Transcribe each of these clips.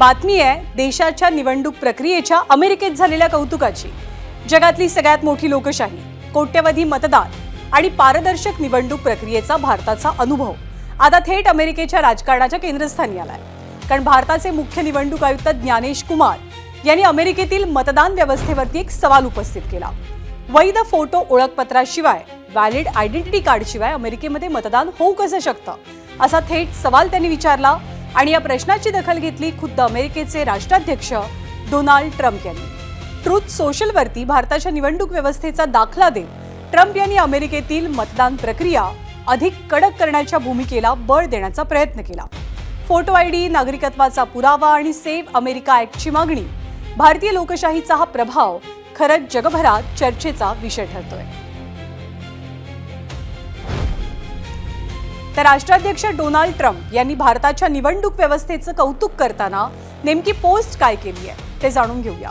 बातमी आहे देशाच्या निवडणूक प्रक्रियेच्या अमेरिकेत झालेल्या कौतुकाची। जगातली सगळ्यात मोठी लोकशाही, कोट्यवधी मतदार आणि पारदर्शक निवडणूक प्रक्रियेचा भारताचा अनुभव आता थेट अमेरिकेच्या राजकारणाच्या केंद्रस्थानी आलाय। कारण भारताचे मुख्य निवडणूक आयुक्त ज्ञानेश कुमार यांनी अमेरिकेतील मतदान व्यवस्थेवरती एक सवाल उपस्थित केला। वैध फोटो ओळखपत्राशिवाय, व्हॅलिड आयडेंटिटी कार्डशिवाय अमेरिकेमध्ये मतदान होऊ कसं शकतं, असा थेट सवाल त्यांनी विचारला। आणि या प्रश्नाची दखल घेतली खुद्द अमेरिकेचे राष्ट्राध्यक्ष डोनाल्ड ट्रम्प यांनी। ट्रुथ सोशलवरती भारताच्या निवडणूक व्यवस्थेचा दाखला देत ट्रम्प यांनी अमेरिकेतील मतदान प्रक्रिया अधिक कडक करण्याच्या भूमिकेला बळ देण्याचा प्रयत्न केला। फोटो आयडी, नागरिकत्वाचा पुरावा आणि सेव्ह अमेरिका ॲक्टची मागणी, भारतीय लोकशाहीचा हा प्रभाव खरंच जगभरात चर्चेचा विषय ठरतोय। तर राष्ट्राध्यक्ष डोनाल्ड ट्रम्प यांनी भारताच्या निवडणूक व्यवस्थेचं कौतुक करताना नेमकी पोस्ट काय केली आहे ते जाणून घेऊया।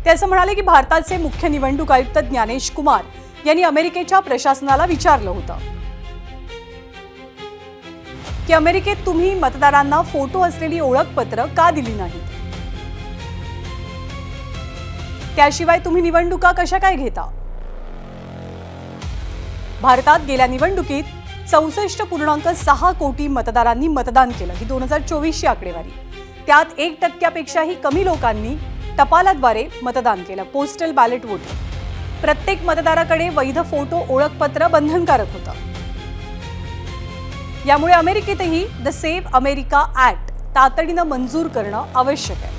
ते असं म्हणाले की भारताचे मुख्य निवडणूक आयुक्त ज्ञानेश कुमार यांनी अमेरिकेच्या प्रशासनाला विचारलं होतं की अमेरिकेत तुम्ही मतदारांना फोटो असलेली ओळखपत्र का दिली नाहीत, त्याशिवाय तुम्ही निवडणुका कशा काय घेता। भारतात गेल्या निवडणुकीत 64.6 कोटी मतदारांनी मतदान केलं, ही 2024ची आकडेवारी। त्यात 1% कमी लोकांनी टपालाद्वारे मतदान केलं, पोस्टल बॅलेट वोटिंग। प्रत्येक मतदाराकडे वैध फोटो ओळखपत्र बंधनकारक होतं। यामुळे अमेरिकेतही द सेव्ह अमेरिका ॲक्ट तातडीनं मंजूर करणं आवश्यक आहे।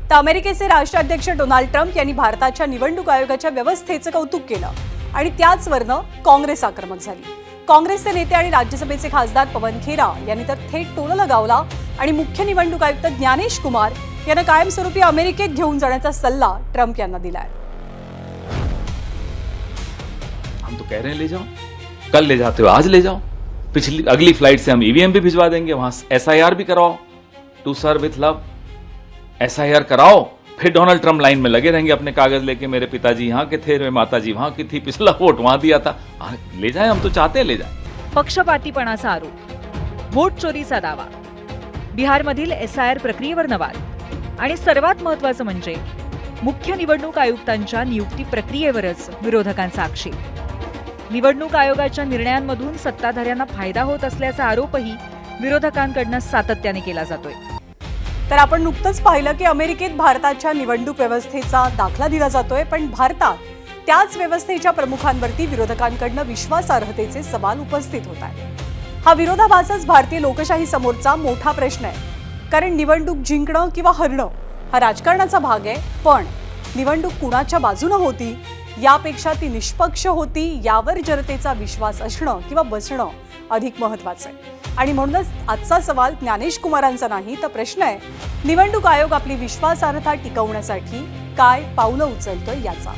तर अमेरिकेचे राष्ट्राध्यक्ष डोनाल्ड ट्रम्प यांनी भारताच्या निवडणूक आयोगाच्या व्यवस्थेचं कौतुक केलं आणि त्याचवरनं काँग्रेस आक्रमक झाली। काँग्रेसचे नेते आणि राज्यसभेचे खासदार पवन खेरा यांनी तर थेट टोला लगावला आणि मुख्य निवडणूक आयुक्त ज्ञानेश कुमार यांना कायमस्वरूपी अमेरिकेत घेऊन जाण्याचा सल्ला ट्रम्प यांना दिलाय। हम तो कह रहे हैं ले जाओ, कल ले जाते हो आज ले जाओ, अगली फ्लाइट से हम ईवीएम भी भिजवा देंगे, वहां एसआईआर भी कराओ, to serve with love, SIR कराओ। फिर डोनाल्ड ट्रम्प लाइन में लगे रहेंगे अपने कागज लेके, मेरे पिताजी यहाँ के थे, मेरे माताजी वहां की थी, पिछला वोट वहां दिया था, ले जाए, हम तो चाहते हैं ले जाए। पक्षपातीपणाचा आरोप, वोट चोरीचा दावा, बिहारमधील एसआयआर प्रक्रियेवर नवाल आणि सर्वात महत्त्वाचं म्हणजे मुख्य निवडणूक आयुक्तांच्या नियुक्ती प्रक्रियेवरच विरोधकांचा आक्षेप। निवडणूक आयोगाच्या निर्णयांमधून सत्ताधाऱ्यांना फायदा होत असल्याचा आरोपही विरोधकांकडून सातत्याने केला जातोय। तर आपण नुकतंच पाहिलं की अमेरिकेत भारताच्या निवडणूक व्यवस्थेचा दाखला दिला जातोय, पण भारतात त्याच व्यवस्थेच्या प्रमुखांवरती विरोधकांकडून विश्वासार्हतेचे सवाल उपस्थित होत आहेत। हा विरोधाभासच भारतीय लोकशाही समोरचा मोठा प्रश्न आहे। कारण निवडणूक जिंकणं किंवा हरणं हा राजकारणाचा भाग आहे, पण निवडणूक कुणाच्या बाजूने होती यापेक्षा ती निष्पक्ष होती यावर जनतेचा विश्वास असणं किंवा बसणं अधिक महत्त्वाचं आहे। आणि म्हणूनच आजचा सवाल ज्ञानेश कुमारांचा नाही, तर प्रश्न आहे निवडणूक आयोग आपली विश्वासार्हता टिकवण्यासाठी काय पावलं उचलतोय याचा।